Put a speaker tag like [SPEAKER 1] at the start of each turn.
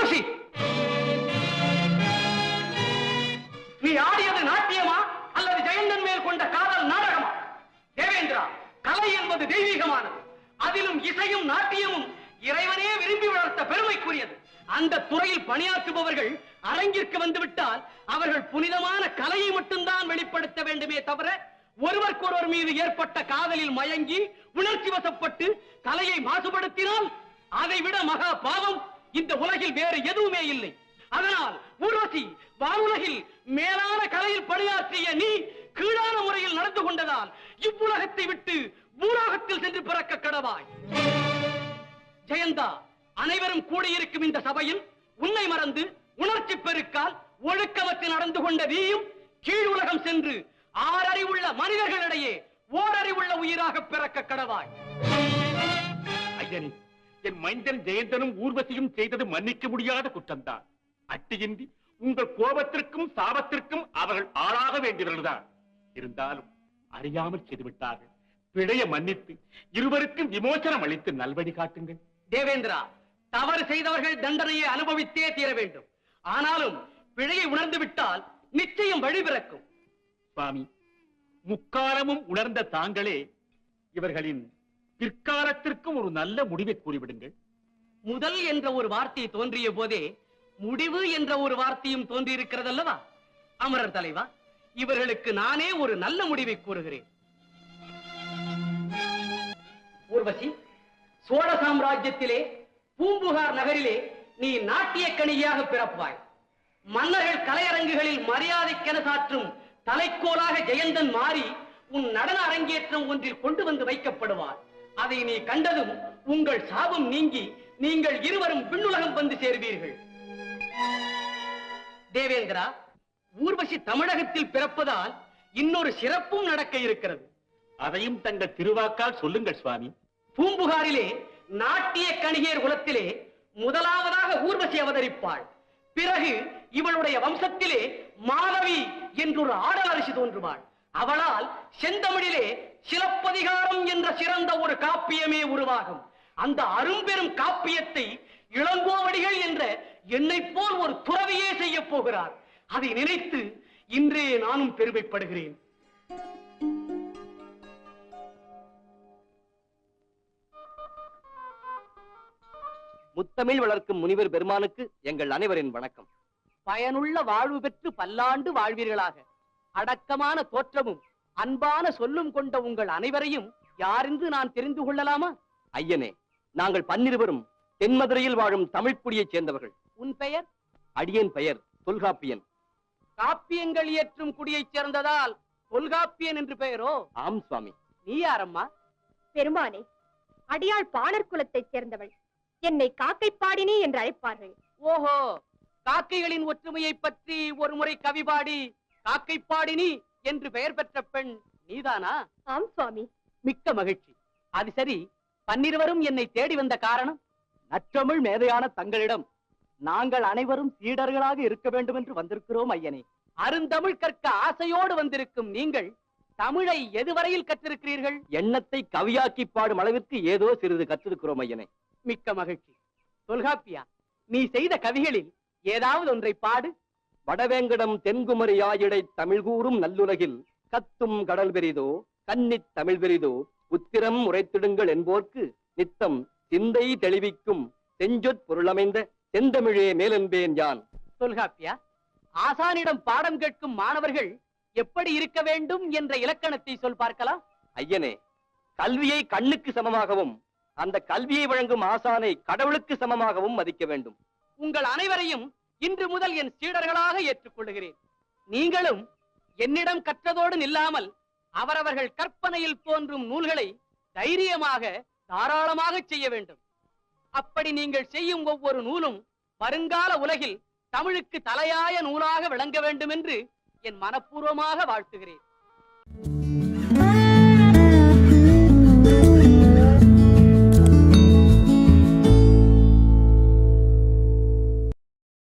[SPEAKER 1] ஊர்வசி, நீ ஆடியது நாட்டியமா அல்லது ஜெயந்தன் மேல் கொண்ட காதல் நாடகமா? தேவேந்திரா, கலை என்பது தெய்வீகமானது. அதிலும் இசையும் நாட்டியமும் இறைவனே விரும்பி வளர்த்த பெருமைக்குரியது. அந்த துறையில் பணியாற்றுபவர்கள் அரங்கிற்கு வந்துவிட்டால் அவர்கள் புனிதமான கலையை மட்டும்தான் வெளிப்படுத்த வேண்டுமே தவிர ஒருவருக்கொருவர் மீது ஏற்பட்ட காதலில் மயங்கி உணர்ச்சி வசப்பட்டு கலையை மாசுபடுத்தினால் அதை விட மகா பாவம் இந்த உலகில் வேறு எதுவுமே இல்லை. அதனால் ஊர்வசி, வானுலகில் மேலான கலையில் பணியாற்றிய நீ கீழான முறையில் நடந்து கொண்டதால் இவ்வுலகத்தை விட்டு பூலோகத்தில் சென்று பிறக்க கடவாய். ஜெயந்தா, அனைவரும் கூடியிருக்கும் இந்த சபையில் உன்னை மறந்து உணர்ச்சி பெருக்கால் ஒழுக்கமற்று நடந்து கொண்ட நீயும் கீழ் உலகம் சென்று ஆறறிவுள்ள மனிதர்களிடையே ஓரறிவுள்ள உயிராக பிறக்க கடவாய்.
[SPEAKER 2] ஐயனே, என் மைந்தன் ஜெயந்தனும் ஊர்வசியும் செய்தது மன்னிக்க முடியாத குற்றம்தான். அட்டியின்றி உங்கள் கோபத்திற்கும் சாபத்திற்கும் அவர்கள் ஆளாக வேண்டியவர்கள்தான். இருந்தாலும் அறியாமல் செய்துவிட்டார்கள். பிழைய மன்னித்து இருவருக்கும் விமோசனம் அளித்து நல்வழி காட்டுங்கள்.
[SPEAKER 1] தேவேந்திரா, தவறு செய்தவர்கள் தண்டனையை அனுபவித்தே தீர வேண்டும். ஆனாலும் பிழையை உணர்ந்து விட்டால் நிச்சயம் வழி பிறக்கும்.
[SPEAKER 2] சுவாமி, முக்காலமும் உணர்ந்த தாங்களே இவர்களின் பிற்காலத்திற்கும் ஒரு நல்ல முடிவை கூறிவிடுங்கள்.
[SPEAKER 1] முதல் என்ற ஒரு வார்த்தை தோன்றிய போதே முடிவு என்ற ஒரு வார்த்தையும் தோன்றியிருக்கிறது அல்லவா? அமரர் தலைவா, இவர்களுக்கு நானே ஒரு நல்ல முடிவை கூறுகிறேன். ஊர்வசி, சோழ சாம்ராஜ்யத்திலே பூம்புகார் நகரிலே நீ நாட்டிய கணியாக பிறப்பாய். மன்னர்கள் கலையரங்குகளில் மரியாதைக்கென சாற்றும் தலைக்கோலாக ஜெயந்தன் மாறி உன் நடன அரங்கேற்றம் ஒன்றில் கொண்டு வந்து வைக்கப்படுவார். அதை நீ கண்டதும் உங்கள் சாபம் நீங்கி நீங்கள் இருவரும் விண்ணுலகம் வந்து சேர்வீர்கள். தேவேந்திரா, ஊர்வசி தமிழகத்தில் பிறப்பதால் இன்னொரு சிறப்பும் நடக்க இருக்கிறது.
[SPEAKER 2] அதையும் தங்கள் திருவாக்கால் சொல்லுங்கள் சுவாமி.
[SPEAKER 1] பூம்புகாரிலே நாட்டிய கணிகையர் குலத்திலே முதலாவதாக ஊர்வசி அவதரிப்பாள். பிறகு இவளுடைய வம்சத்திலே மாதவி என்றொரு ஆடல் அரசி தோன்றுவாள். அவளால் செந்தமிழிலே சிலப்பதிகாரம் என்ற சிறந்த ஒரு காப்பியமே உருவாகும். அந்த அரும்பெரும் காப்பியத்தை இளங்கோவடிகள் என்ற என்னை போல் ஒரு துறவியே செய்ய போகிறார். அதை நினைத்து இன்றே நானும் பெருமைப்படுகிறேன்.
[SPEAKER 3] முத்தமிழ் வளர்க்கும் முனிவர் பெருமானுக்கு எங்கள் அனைவரின் வணக்கம்.
[SPEAKER 1] பயனுள்ள வாழ்வு பெற்று பல்லாண்டு வாழ்வீர்களாக. அடக்கமான தோற்றமும் அன்பான சொல்லும் கொண்ட உங்கள் அனைவரையும் யாரென்று நான் தெரிந்து கொள்ளலாமா?
[SPEAKER 3] ஐயனே, நாங்கள் 12 தென்மதுரையில் வாழும் தமிழ்குடியைச் சேர்ந்தவர்கள்.
[SPEAKER 1] உன் பெயர்?
[SPEAKER 3] அடியேன் பெயர் தொல்காப்பியன்.
[SPEAKER 1] காப்பியங்கள் இயற்றும் குடியைச் சேர்ந்ததால் தொல்காப்பியன் என்று பெயரோ?
[SPEAKER 3] ஆம் சுவாமி.
[SPEAKER 1] நீ யாரம்மா?
[SPEAKER 4] பெருமானே, அடியாள் பாணர் குலத்தைச் சேர்ந்தவள். என்னை காக்கை பாடினி என்று அழைப்பார்கள்.
[SPEAKER 1] ஓஹோ, காக்கைகளின் ஒற்றுமையை பற்றி ஒரு முறை கவி பாடி காக்கை பாடினி என்று பெயர் பெற்ற பெண் நீதானா?
[SPEAKER 4] ஆம் சுவாமி.
[SPEAKER 1] மிக்க மகிழ்ச்சி. அது சரி, 12 என்னை தேடி வந்த காரணம்?
[SPEAKER 3] நற்றமிழ் மேதையான தங்களிடம் நாங்கள் அனைவரும் சீடர்களாக இருக்க வேண்டும் என்று வந்திருக்கிறோம் ஐயனே.
[SPEAKER 1] அருந்தமிழ் கற்க ஆசையோடு வந்திருக்கும் நீங்கள் தமிழை எதுவரையில் கற்றிருக்கிறீர்கள்?
[SPEAKER 3] எண்ணத்தை கவியாக்கி பாடும் அளவிற்கு ஏதோ சிறிது கற்றிருக்கிறோம் ஐயனே.
[SPEAKER 1] மிக்க மகிழ்ச்சி. தொல்காப்பியா, நீ செய்த கவிகளில் ஏதாவது ஒன்றை பாடு.
[SPEAKER 3] வடவேங்கடம் தென்குமரி ஆயிடை தமிழ் கூறும் நல்லுலகில் கத்தும் கடல் பெரிதோ கன்னித் தமிழ் பெரிதோ உத்திரம் உரைத்திடுங்கள் என்போர்க்கு நித்தம் சிந்தை தெளிவிக்கும் செஞ்சொற் பொருளமைந்த செந்தமிழே மேலென்பேன் யான்.
[SPEAKER 1] தொல்காப்பியா, ஆசானிடம் பாடம் கேட்கும் மாணவர்கள் எப்படி இருக்க வேண்டும் என்ற இலக்கணத்தை சொல் பார்க்கலாம்.
[SPEAKER 3] ஐயனே, கல்வியை கண்ணுக்கு சமமாகவும் அந்த கல்வியை வழங்கும் ஆசானை கடவுளுக்கு சமமாகவும் மதிக்க வேண்டும்.
[SPEAKER 1] உங்கள் அனைவரையும் இன்று முதல் என் சீடர்களாக ஏற்றுக்கொள்கிறேன். நீங்களும் என்னிடம் கற்றதோடு நில்லாமல் அவரவர்கள் கற்பனையில் தோன்றும் நூல்களை தைரியமாக தாராளமாக செய்ய வேண்டும். அப்படி நீங்கள் செய்யும் ஒவ்வொரு நூலும் வருங்கால உலகில் தமிழுக்கு தலையாய நூலாக விளங்க வேண்டும் என்று என் மனப்பூர்வமாக வாழ்த்துகிறேன்.